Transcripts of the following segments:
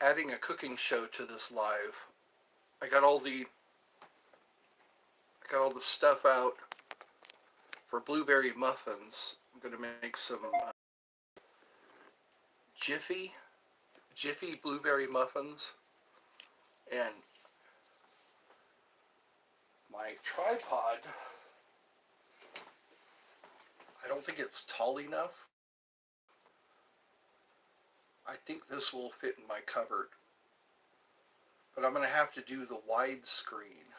adding a cooking show to this live. I got all the stuff out for blueberry muffins. I'm gonna make some Jiffy blueberry muffins, and my tripod, I don't think it's tall enough. I think this will fit in my cupboard, but I'm going to have to do the widescreen.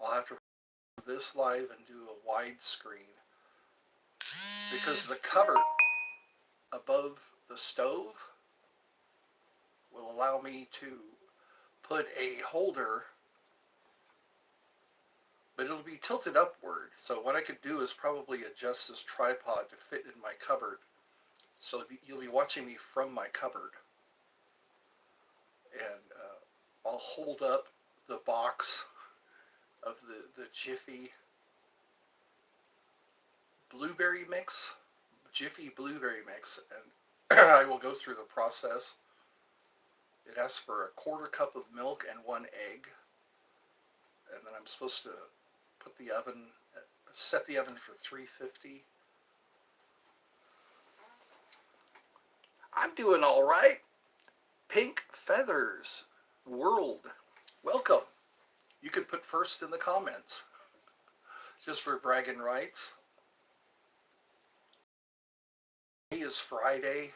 I'll have to do this live and do a widescreen because the cupboard above the stove will allow me to put a holder, but it'll be tilted upward. So what I could do is probably adjust this tripod to fit in my cupboard. So you'll be watching me from my cupboard. And I'll hold up the box of the Jiffy blueberry mix, and I will go through the process. It asks for a quarter cup of milk and 1 egg. And then I'm supposed to set the oven for 350. I'm doing all right. Pink Feathers World, welcome. You can put first in the comments, just for bragging rights. Today is Friday.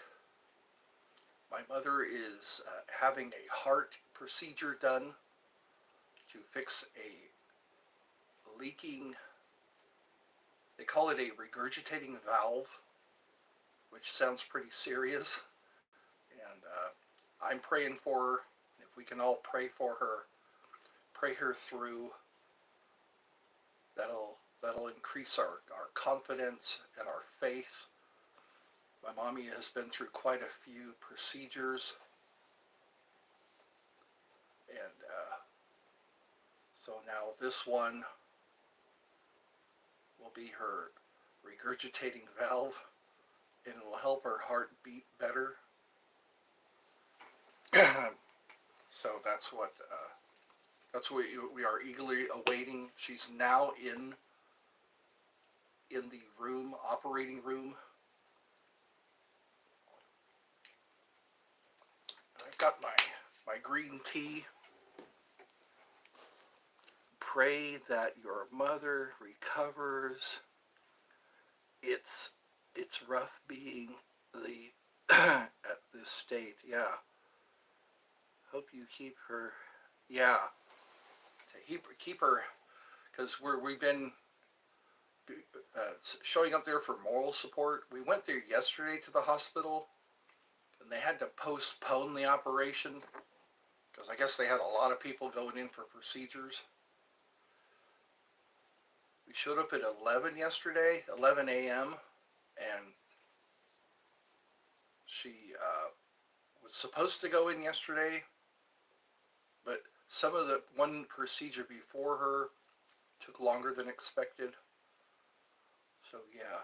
My mother is having a heart procedure done to fix a leaking, they call it a regurgitating valve, which sounds pretty serious. And I'm praying for her. If we can all pray for her, pray her through, that'll increase our confidence and our faith. My mommy has been through quite a few procedures, and so now this one will be her regurgitating valve, and it will help her heart beat better. So that's what we are eagerly awaiting. She's now in the room, operating room. I've got my green tea. Pray that your mother recovers. It's rough being the at this state. Yeah. Hope you keep her. Yeah. To keep her, because we've been showing up there for moral support. We went there yesterday to the hospital, and they had to postpone the operation because I guess they had a lot of people going in for procedures. We showed up at 11 yesterday, 11 a.m., and she was supposed to go in yesterday, but some of the one procedure before her took longer than expected. So yeah.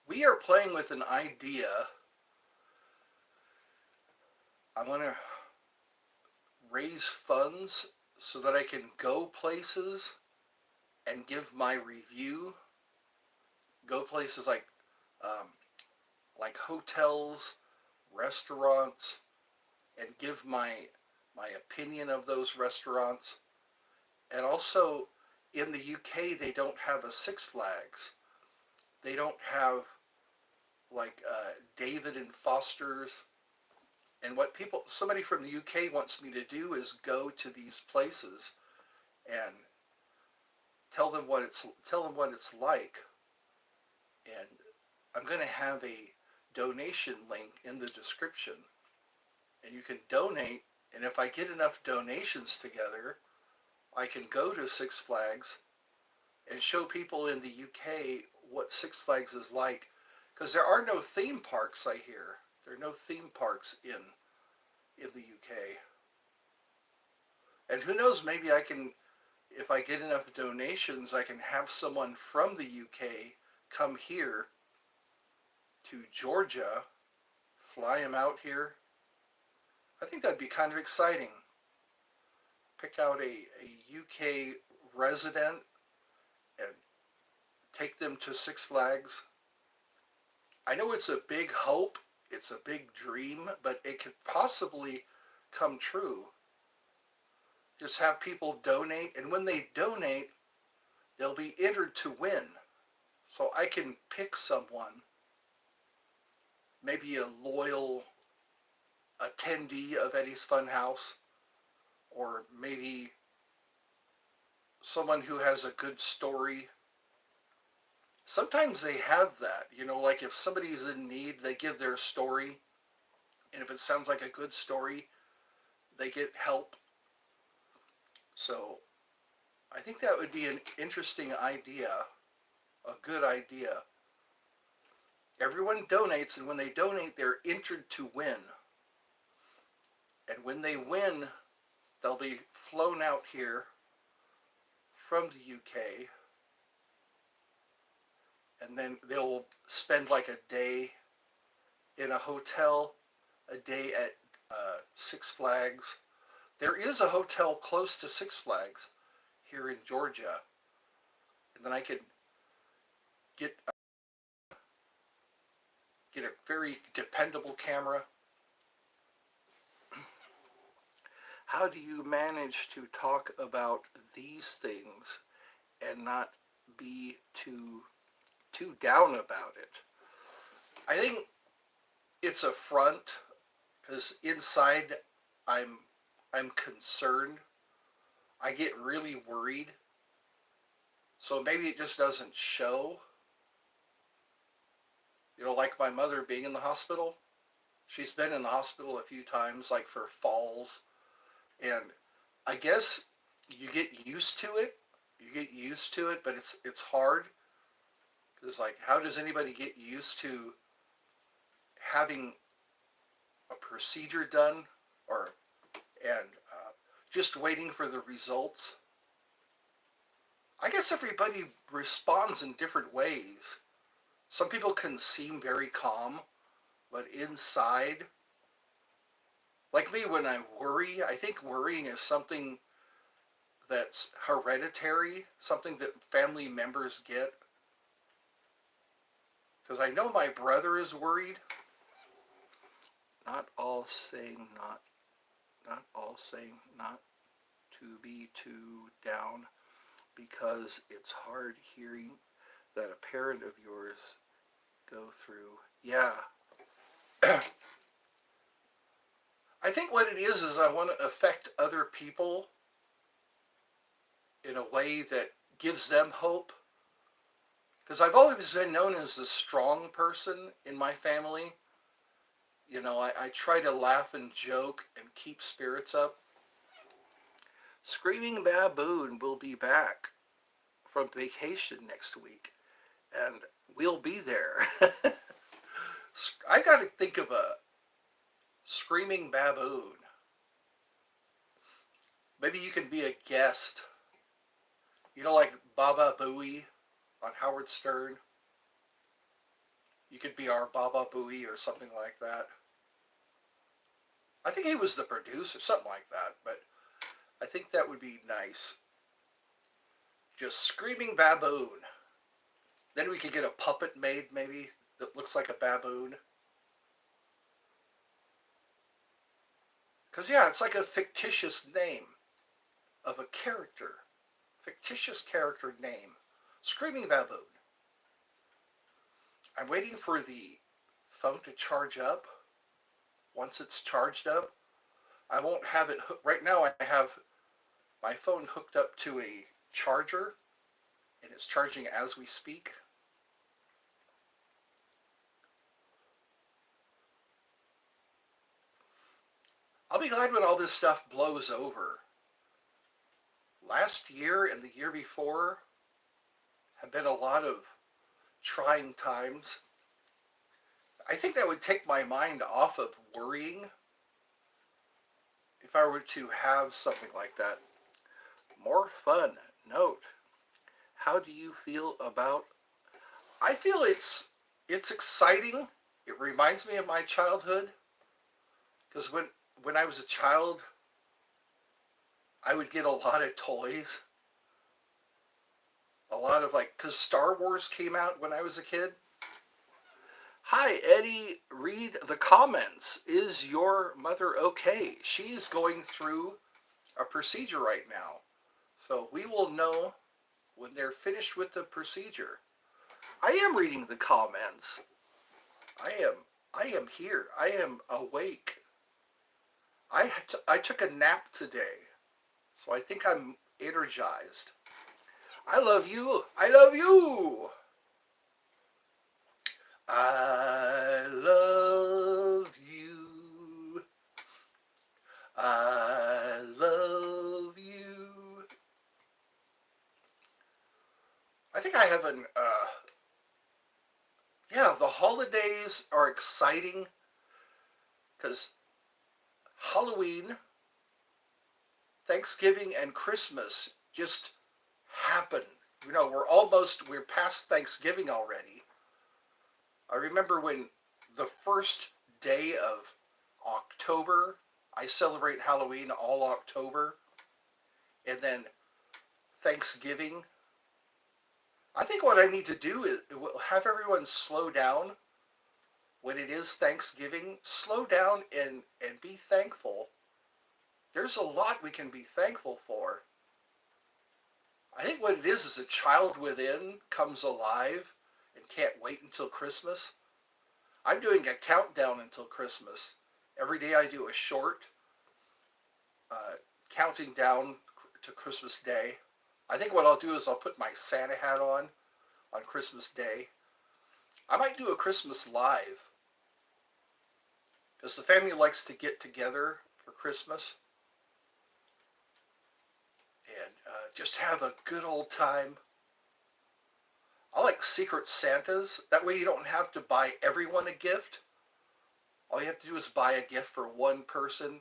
We are playing with an idea. I'm going to raise funds so that I can go places and give my review. Go places like hotels, restaurants, and give my opinion of those restaurants. And also, in the UK, they don't have a Six Flags. They don't have like David and Foster's. And what somebody from the UK wants me to do is go to these places and tell them what it's like. And I'm going to have a donation link in the description, and you can donate. And if I get enough donations together, I can go to Six Flags and show people in the UK what Six Flags is like, because there are no theme parks. I hear there are no theme parks in the UK. And who knows, maybe I can, if I get enough donations, I can have someone from the UK come here to Georgia fly him out here. I think that'd be kind of exciting. Pick out a UK resident and take them to Six Flags. I know it's a big hope, it's a big dream, but it could possibly come true. Just have people donate, and when they donate, they'll be entered to win. So I can pick someone, maybe a loyal attendee of Eddie's Funhouse, or maybe someone who has a good story. Sometimes they have that, like if somebody's in need, they give their story, and if it sounds like a good story, they get help. So I think that would be an interesting idea, a good idea. Everyone donates, and when they donate, they're entered to win. And when they win, they'll be flown out here from the UK, and then they'll spend like a day in a hotel, a day at Six Flags. There is a hotel close to Six Flags here in Georgia, and then I could get get a very dependable camera. How do you manage to talk about these things and not be too down about it? I think it's a front, because inside I'm concerned. I get really worried. So maybe it just doesn't show. Like my mother being in the hospital. She's been in the hospital a few times, like for falls. And I guess you get used to it. You get used to it, but it's hard. Because, like, how does anybody get used to having a procedure done, or and just waiting for the results? I guess everybody responds in different ways. Some people can seem very calm, but inside, like me, when I worry, I think worrying is something that's hereditary, something that family members get. Because I know my brother is worried. Not all saying not to be too down, because it's hard hearing that a parent of yours go through. Yeah. I think what it is I want to affect other people in a way that gives them hope. Because I've always been known as the strong person in my family. I try to laugh and joke and keep spirits up. Screaming Baboon will be back from vacation next week, and we'll be there. I got to think of a Screaming Baboon. Maybe you can be a guest. Like Baba Booey on Howard Stern. You could be our Baba Booey or something like that. I think he was the producer, something like that, but I think that would be nice. Just Screaming Baboon. Then we could get a puppet made, maybe, that looks like a baboon. Because, yeah, it's like a fictitious name of a character. Fictitious character name. Screaming Baboon. I'm waiting for the phone to charge up. Once it's charged up, I won't have it right now. I have my phone hooked up to a charger, and it's charging as we speak. I'll be glad when all this stuff blows over. Last year and the year before have been a lot of trying times. I think that would take my mind off of worrying if I were to have something like that. More fun. Note. How do you feel about... I feel it's exciting. It reminds me of my childhood because when I was a child, I would get a lot of toys, a lot of like because Star Wars came out when I was a kid. Hi, Eddie. Read the comments. Is your mother okay? She's going through a procedure right now. So we will know when they're finished with the procedure. I am reading the comments. I am I am here. I am awake. I took a nap today. So I think I'm energized. I love you. I love you. I love you. I love you. I think I have an, yeah, the holidays are exciting because Halloween, Thanksgiving, and Christmas just happen. You know, we're past Thanksgiving already. I remember when the first day of October, I celebrate Halloween all October, and then Thanksgiving. I think what I need to do is have everyone slow down when it is Thanksgiving. Slow down and be thankful. There's a lot we can be thankful for. I think what it is a child within comes alive and can't wait until Christmas. I'm doing a countdown until Christmas. Every day I do a short uh, counting down to Christmas Day. I think what I'll do is I'll put my Santa hat on Christmas Day. I might do a Christmas live because the family likes to get together for Christmas and just have a good old time. I like Secret Santas. That way you don't have to buy everyone a gift. All you have to do is buy a gift for one person.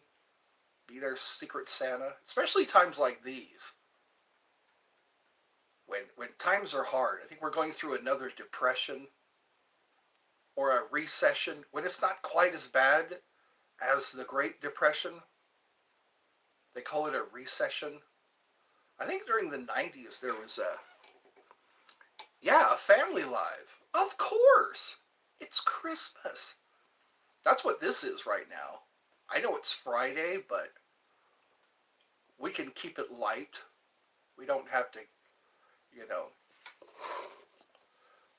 Be their Secret Santa. Especially times like these. When times are hard. I think we're going through another depression or a recession. When it's not quite as bad as the Great Depression. They call it a recession. I think during the 90s there was a family live. Of course. It's Christmas. That's what this is right now. I know it's Friday, but we can keep it light. We don't have to, you know,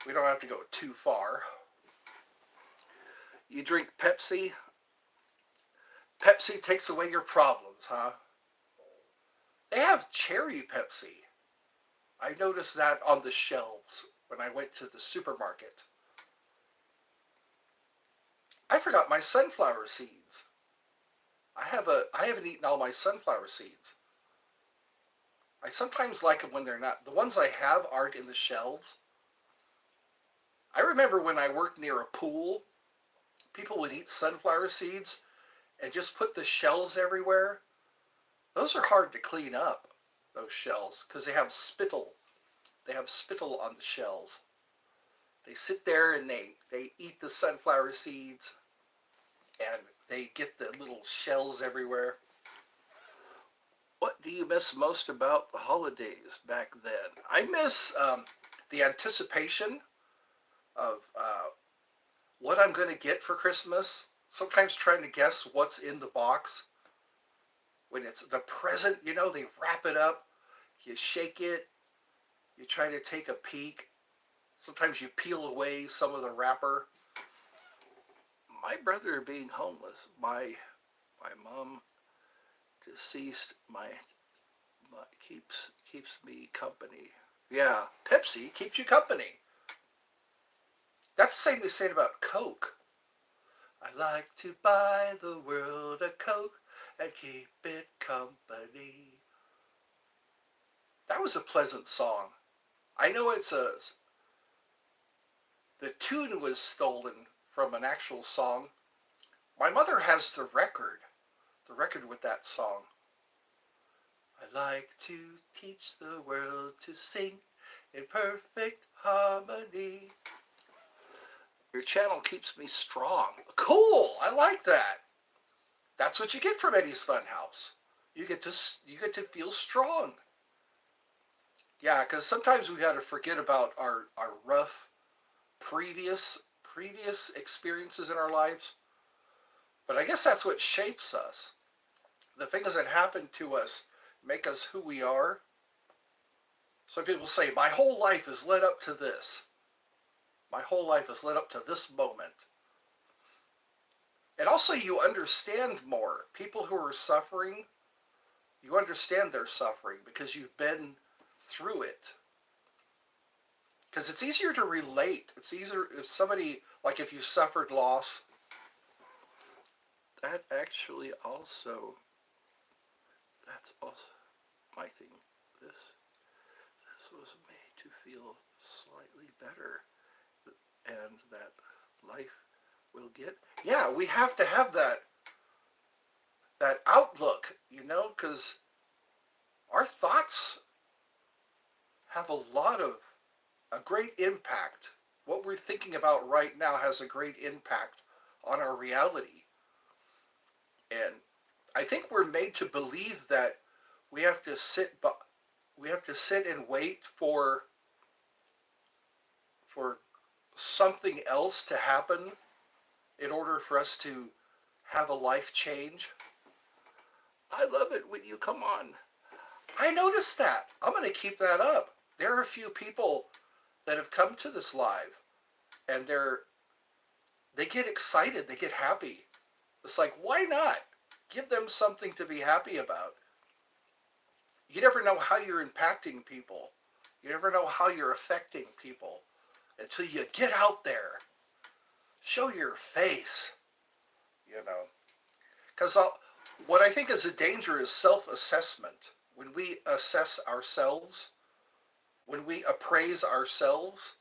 we don't have to go too far. You drink Pepsi. Pepsi takes away your problems, huh? They have cherry Pepsi. I noticed that on the shelves when I went to the supermarket. I forgot my sunflower seeds. I haven't eaten all my sunflower seeds. I sometimes like them when they're not. The ones I have aren't in the shelves. I remember when I worked near a pool, people would eat sunflower seeds and just put the shells everywhere. Those are hard to clean up, those shells, because they have spittle. They have spittle on the shells. They sit there and they eat the sunflower seeds and they get the little shells everywhere. What do you miss most about the holidays back then? I miss the anticipation of what I'm going to get for Christmas. Sometimes trying to guess what's in the box. When it's the present, you know, they wrap it up. You shake it. You try to take a peek. Sometimes you peel away some of the wrapper. My brother being homeless, my mom deceased, my keeps me company. Yeah, Pepsi keeps you company. That's the same they say about Coke. I like to buy the world a Coke and keep it company. That was a pleasant song. I know the tune was stolen from an actual song. My mother has the record with that song. I like to teach the world to sing in perfect harmony. Your channel keeps me strong. Cool. I like that. That's what you get from Eddie's Funhouse. You get to feel strong. Yeah, because sometimes we got to forget about our rough previous experiences in our lives. But I guess that's what shapes us. The things that happen to us make us who we are. Some people say, my whole life has led up to this. My whole life has led up to this moment. And also, you understand more. People who are suffering, you understand their suffering because you've been through it. Because it's easier to relate. It's easier if somebody, like if you suffered loss, that actually also, that's also my thing. This was made to feel slightly better, and that life will get. Yeah, we have to have that outlook, because our thoughts have a great impact. What we're thinking about right now has a great impact on our reality. And I think we're made to believe that we have to sit and wait for something else to happen in order for us to have a life change. I love it when you come on. I noticed that. I'm going to keep that up. There are a few people that have come to this live, and they get excited, they get happy. It's like, why not? Give them something to be happy about. You never know how you're impacting people. You never know how you're affecting people until you get out there. Show your face, you know. Because what I think is a danger is self-assessment. When we assess ourselves, when we appraise ourselves,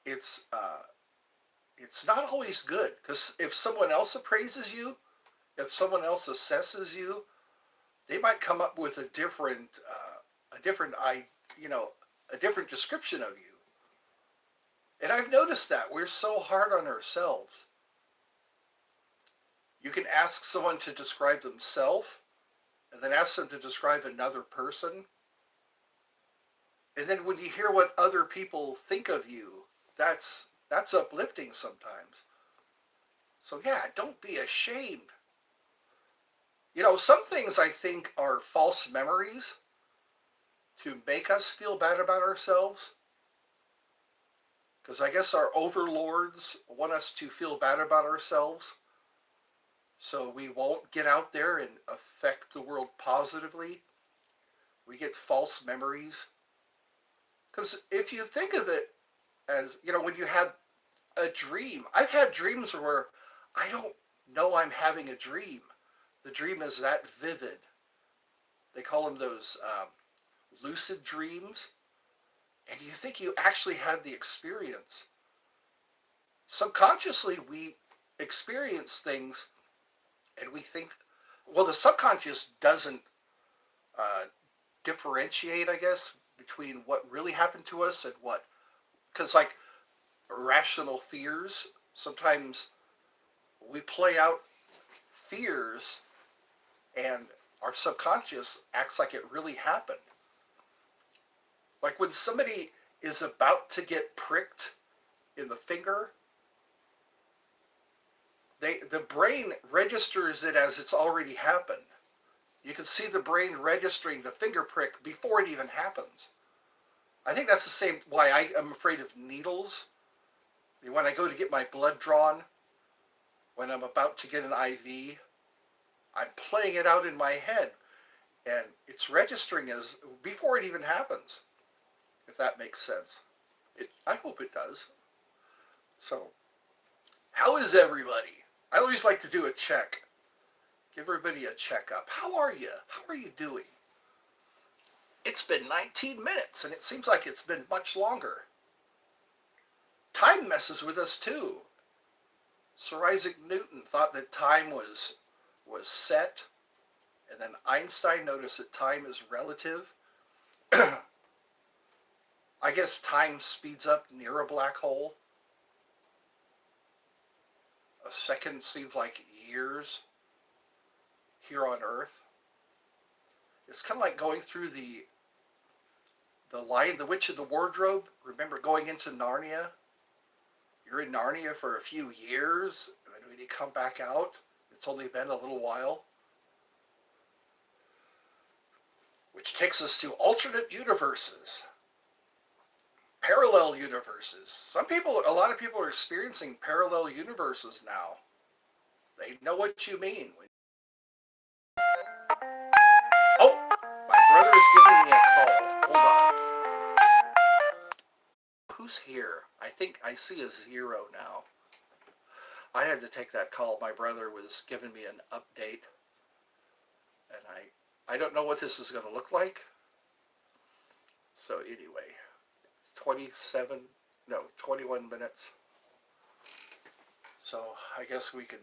it's not always good. Because if someone else appraises you, if someone else assesses you, they might come up with a different description of you. And I've noticed that we're so hard on ourselves. You can ask someone to describe themselves, and then ask them to describe another person. And then when you hear what other people think of you, that's uplifting sometimes. So yeah, don't be ashamed. Some things I think are false memories to make us feel bad about ourselves. Because I guess our overlords want us to feel bad about ourselves, so we won't get out there and affect the world positively. We get false memories. Because if you think of it as, when you have a dream, I've had dreams where I don't know I'm having a dream. The dream is that vivid. They call them those lucid dreams. And you think you actually had the experience. Subconsciously, we experience things and we think, well, the subconscious doesn't differentiate, I guess, between what really happened to us and what, because like irrational fears, sometimes we play out fears and our subconscious acts like it really happened. Like when somebody is about to get pricked in the finger, the brain registers it as it's already happened. You can see the brain registering the finger prick before it even happens. I think that's the same why I am afraid of needles. When I go to get my blood drawn, when I'm about to get an IV, I'm playing it out in my head, and it's registering as before it even happens. If that makes sense. I hope it does. So, how is everybody? I always like to do a check. Give everybody a checkup. How are you? How are you doing? It's been 19 minutes, and it seems like it's been much longer. Time messes with us too. Sir Isaac Newton thought that time was set, and then Einstein noticed that time is relative. I guess time speeds up near a black hole. A second seems like years here on Earth. It's kind of like going through the Lion, the Witch of the Wardrobe. Remember going into Narnia? You're in Narnia for a few years, and then when you come back out, it's only been a little while. Which takes us to alternate universes, parallel universes. A lot of people are experiencing parallel universes now. They know what you mean. Oh, my brother is giving me a call. Hold on. Who's here? I think I see a 0 now. I had to take that call. My brother was giving me an update, and I don't know what this is going to look like. So anyway, it's 21 minutes. So I guess we can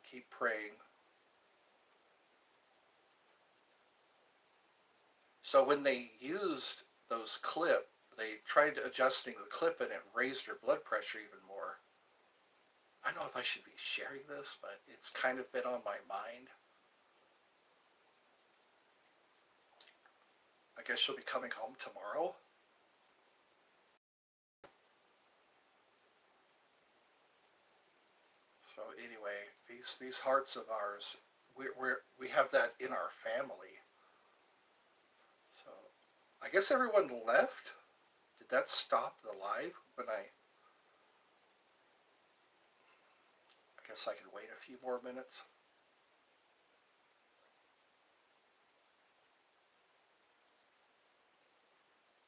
keep praying. So when they used those clip, they tried adjusting the clip and it raised her blood pressure even more. I don't know if I should be sharing this, but it's kind of been on my mind. I guess she'll be coming home tomorrow. So anyway, these hearts of ours, we have that in our family. So I guess everyone left. Did that stop the live when I guess I can wait a few more minutes.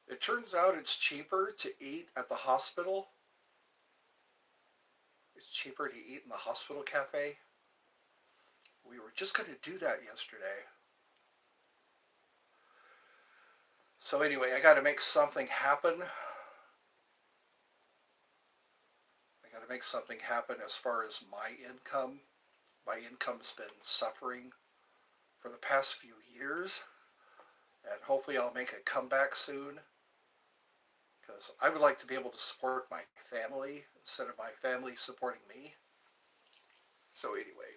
It turns out it's cheaper to eat at the hospital. It's cheaper to eat in the hospital cafe. We were just going to do that yesterday. So anyway, I got to make something happen. I got to make something happen as far as my income. My income's been suffering for the past few years. And hopefully I'll make a comeback soon. Because I would like to be able to support my family instead of my family supporting me. So anyway.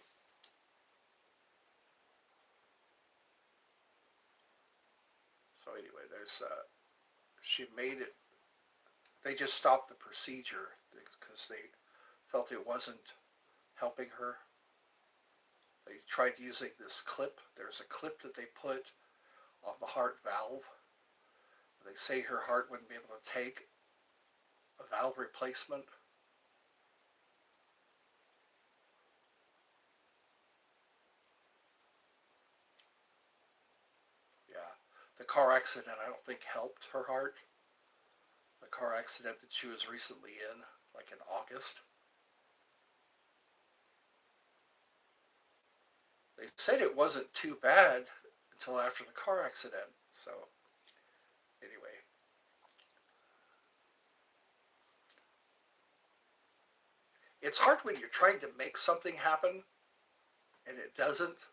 She made it, they just stopped the procedure because they felt it wasn't helping her. They tried using this clip. There's a clip that they put on the heart valve. They say her heart wouldn't be able to take a valve replacement. Yeah, the car accident I don't think helped her heart. The car accident that she was recently in, like in August. They said it wasn't too bad until after the car accident. So anyway. It's hard when you're trying to make something happen and it doesn't.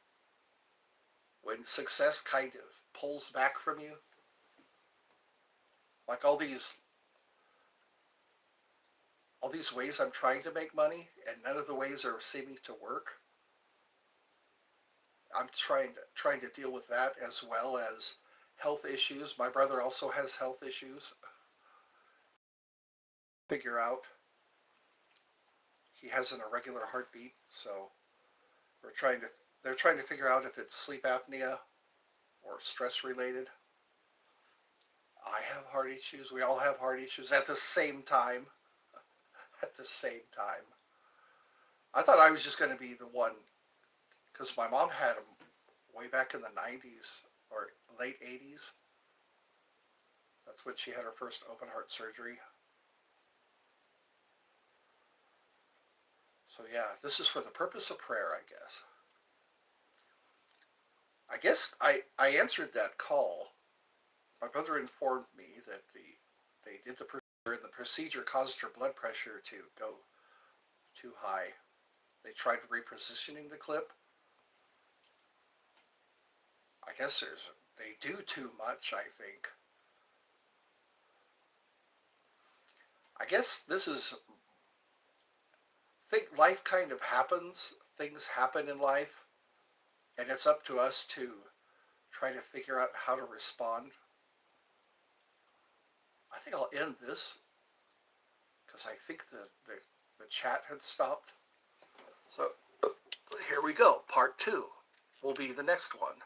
When success kind of pulls back from you. Like all these ways I'm trying to make money and none of the ways are seeming to work. I'm trying to deal with that as well as health issues. My brother also has health issues. Figure out he has an irregular heartbeat, so they're trying to figure out if it's sleep apnea or stress related. I have heart issues. We all have heart issues at the same time. At the same time. I thought I was just going to be the one because my mom had them way back in the 90s or late 80s. That's when she had her first open heart surgery. So yeah, this is for the purpose of prayer, I guess. I guess I answered that call. My brother informed me that they did the procedure and the procedure caused her blood pressure to go too high. They tried repositioning the clip. I guess they do too much, I think. I guess this is think life kind of happens. Things happen in life, and it's up to us to try to figure out how to respond. I think I'll end this because I think the chat had stopped. So here we go. Part 2 will be the next one.